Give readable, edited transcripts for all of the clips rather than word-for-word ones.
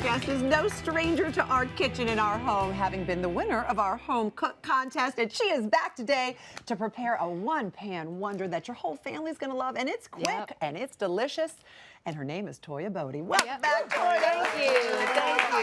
guest is no stranger to our kitchen in our home, having been the winner of our home cook contest. And she is back today to prepare a one-pan wonder that your whole family's gonna love. And it's quick and it's delicious. And her name is Toya Boudy. Welcome back, Toya. Thank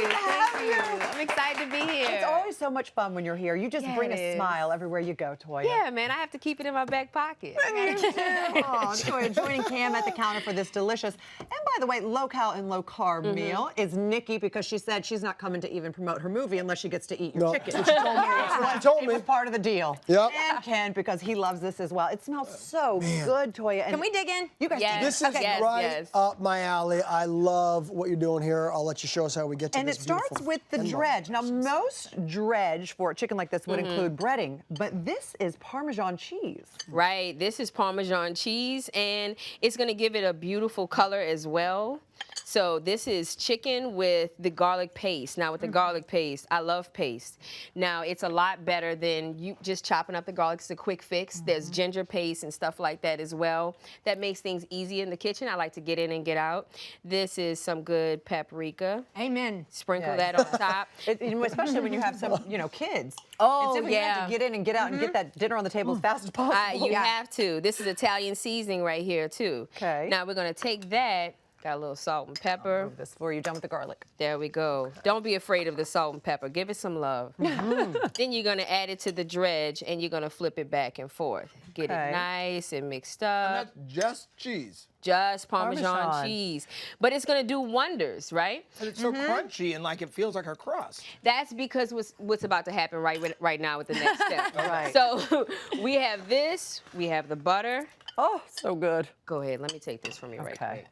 you. I'm excited to be here. It's always so much fun when you're here. You just bring a smile everywhere you go, Toya. Yeah, man, I have to keep it in my back pocket. Oh, Toya, joining Cam at the counter for this delicious, and by the way, low-cal and low-carb meal is Nikki, because she said she's not coming to even promote her movie unless she gets to eat your chicken. That's what she told me. That's what she told me. It was part of the deal. Yep. And Ken, because he loves this as well. It smells so good, Toya. And can we dig in? You guys dig in? This is right up my alley. I love what you're doing here. I'll let you show us how we get to and this. And it starts with the dredge. Now, most dredge for a chicken like this would include breading, but this is Parmesan cheese. Right, this is Parmesan cheese, and it's gonna give it a beautiful color as well. So this is chicken with the garlic paste. Now with the garlic paste, I love paste. Now it's a lot better than you just chopping up the garlic. It's a quick fix. There's ginger paste and stuff like that as well. That makes things easy in the kitchen. I like to get in and get out. This is some good paprika. Amen. Sprinkle that on top. Especially when you have some, kids. Oh, and you have to get in and get out and get that dinner on the table as fast as possible. You have to. This is Italian seasoning right here too. Okay. Now we're gonna take that. Got a little salt and pepper. I'll move this for you. Done with the garlic. There we go. Don't be afraid of the salt and pepper. Give it some love. Then you're going to add it to the dredge, and you're going to flip it back and forth. Get it nice and mixed up. And that's just cheese. Just Parmesan cheese. But it's going to do wonders, right? And it's so crunchy and like it feels like a crust. That's because what's about to happen right now with the next step. Right. So we have this. We have the butter. Oh, so good. Go ahead. Let me take this from you right quick.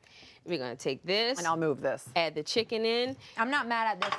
We're going to take this. And I'll move this. Add the chicken in. I'm not mad at this.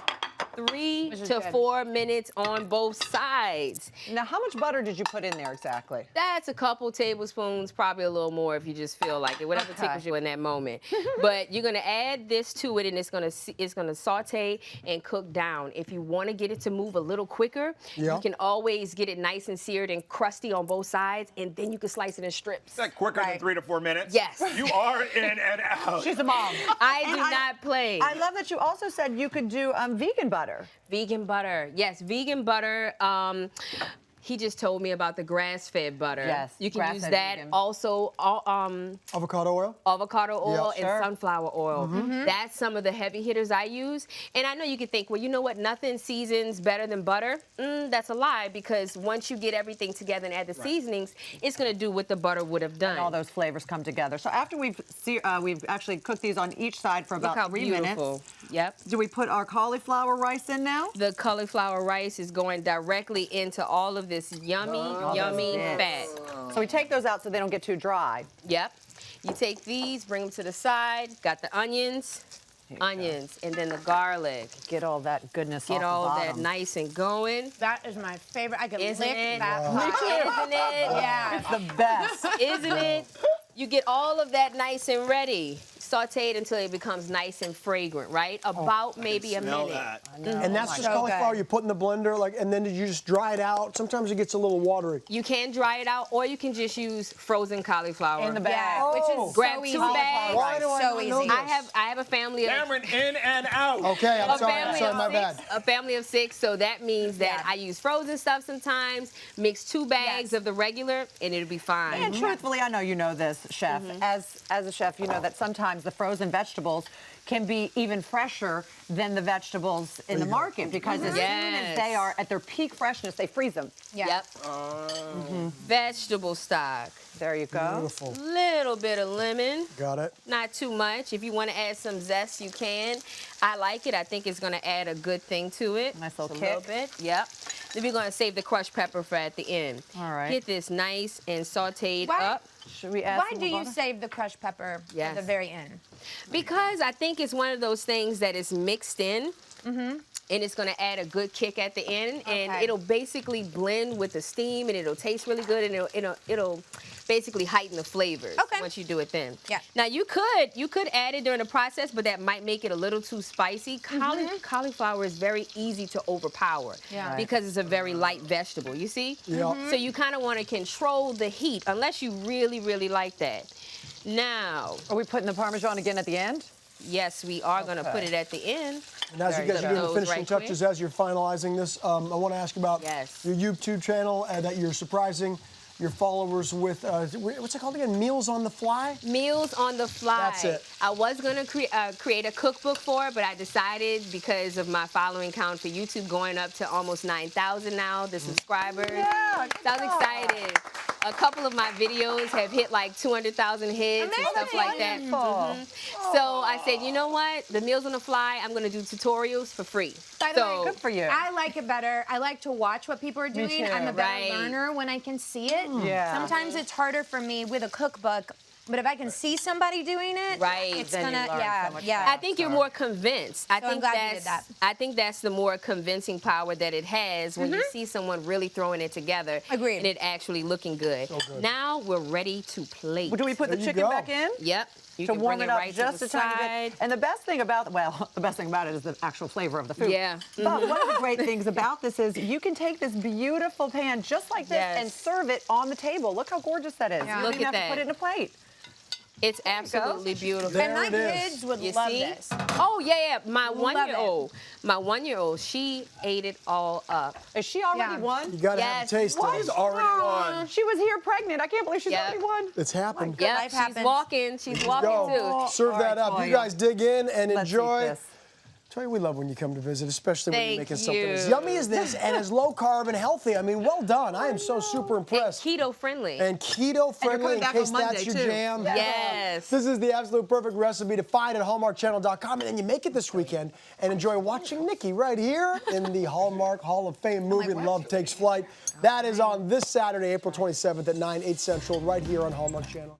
3 to 4 minutes on both sides. Now, how much butter did you put in there exactly? That's a couple tablespoons, probably a little more if you just feel like it, whatever tickles you in that moment. But you're gonna add this to it, and it's gonna saute and cook down. If you want to get it to move a little quicker, you can always get it nice and seared and crusty on both sides, and then you can slice it in strips. Is that quicker than 3 to 4 minutes? Yes. You are in and out. She's a mom. I do not play. I love that you also said you could do vegan butter. Vegan butter. Yes, vegan butter. He just told me about the grass-fed butter. Yes, you can use that. Vegan. Also, avocado oil? Avocado oil and sunflower oil. That's some of the heavy hitters I use. And I know you could think, well, you know what? Nothing seasons better than butter. That's a lie, because once you get everything together and add the seasonings, it's going to do what the butter would have done. And all those flavors come together. So after we've actually cooked these on each side for about 3 minutes. Yep. Do we put our cauliflower rice in now? The cauliflower rice is going directly into all of this yummy fat. So we take those out so they don't get too dry. Yep. You take these, bring them to the side. Got the onions, and then the garlic. Get all that goodness off Get all the that bottom. nice and going. That is my favorite. I can Isn't lick it? that. Isn't it? Yeah. It's the best. Isn't it? You get all of that nice and ready. Saute it until it becomes nice and fragrant, right? About maybe a minute. And that's just cauliflower you put in the blender, and then you just dry it out. Sometimes it gets a little watery. You can dry it out, or you can just use frozen cauliflower. In the bag. Which is Grab so 2 easy. bags. Why do I So not easy. know this? I have a family of Cameron, in and out. Okay, I'm sorry, my bad. A family of 6, so that means that I use frozen stuff sometimes, mix 2 bags of the regular, and it'll be fine. And truthfully, I know you know this, Chef. As a chef, you know that sometimes the frozen vegetables can be even fresher than the vegetables in the market, because as soon as they are at their peak freshness, they freeze them. Yep. Vegetable stock. There you go. Beautiful. Little bit of lemon. Got it. Not too much. If you want to add some zest, you can. I like it. I think it's going to add a good thing to it. Nice little Just kick. a little bit. Yep. Then we're going to save the crushed pepper for at the end. All right. Get this nice and sauteed Why- up. Should we add Why some do more you butter? save the crushed pepper at the very end? Because I think it's one of those things that is mixed in. And it's going to add a good kick at the end, and it'll basically blend with the steam, and it'll taste really good, and it'll basically heighten the flavors once you do it then. Yeah. Now you could add it during the process, but that might make it a little too spicy. Cauliflower is very easy to overpower because it's a very light vegetable. You see? Yeah. So you kind of want to control the heat, unless you really, really like that. Now, Are we putting the Parmesan again at the end? yes, we are going to put it at the end. And as you Very guys are doing the good. finishing Right quick. touches, as you're finalizing this, I want to ask about Yes. your YouTube channel that you're surprising your followers with. What's it called again? Meals on the Fly? Meals on the fly. That's it. I was going to create a cookbook for it, but I decided because of my following count for YouTube going up to almost 9,000 now, the subscribers. Yeah, So I was excited. A couple of my videos have hit like 200,000 hits and stuff like that. So I said, you know what? The Meals on the Fly, I'm going to do tutorials for free. By the So way, Good for you. I like it better. I like to watch what people are doing. too. I'm a better Right. learner when I can see it. Yeah. Sometimes it's harder for me with a cookbook, but if I can see somebody doing it, Right. it's Then you gonna, learn yeah, so much yeah. I think you're more convinced. I So I'm think glad you that's did that. I think that's the more convincing power that it has when you see someone really throwing it together. Agreed. And it actually looking good. good. Now we're ready to plate. Do we put the There you chicken go. back in? Yep. You To can warm bring it up right just to a the tiny side. bit. And the best thing about, well, the best thing about it is the actual flavor of the food. Yeah. But one of the great things about this is you can take this beautiful pan just like this Yes. and serve it on the table. Look how gorgeous that is. Yeah. You don't Look even at have to put that. it in a plate. It's absolutely beautiful. There And my it is. kids would You love see? this. Oh yeah. My Love my 1-year-old, she ate it all up. Is she already Yeah. won? You got to have Yes. a taste of He's it. already won. She was here pregnant. I can't believe she's Yeah. already won. It's happened. Yeah, life she's happens. walking. She's walking Go. too. Serve All that right, up. You Toya. guys dig in and Let's eat enjoy. this. Toya, we love when you come to visit, especially when you're Thank making something as you. yummy as this and as low carb and healthy. I mean, well done. I am so super impressed. Keto friendly. And keto friendly coming in back case on Monday, that's your too. jam. Yes. This is the absolute perfect recipe to find at hallmarkchannel.com, and then you make it this weekend and enjoy watching Nikki right here in the Hallmark Hall of Fame movie Love Takes Flight. That is on this Saturday, April 27th at 9, 8 Central, right here on Hallmark Channel.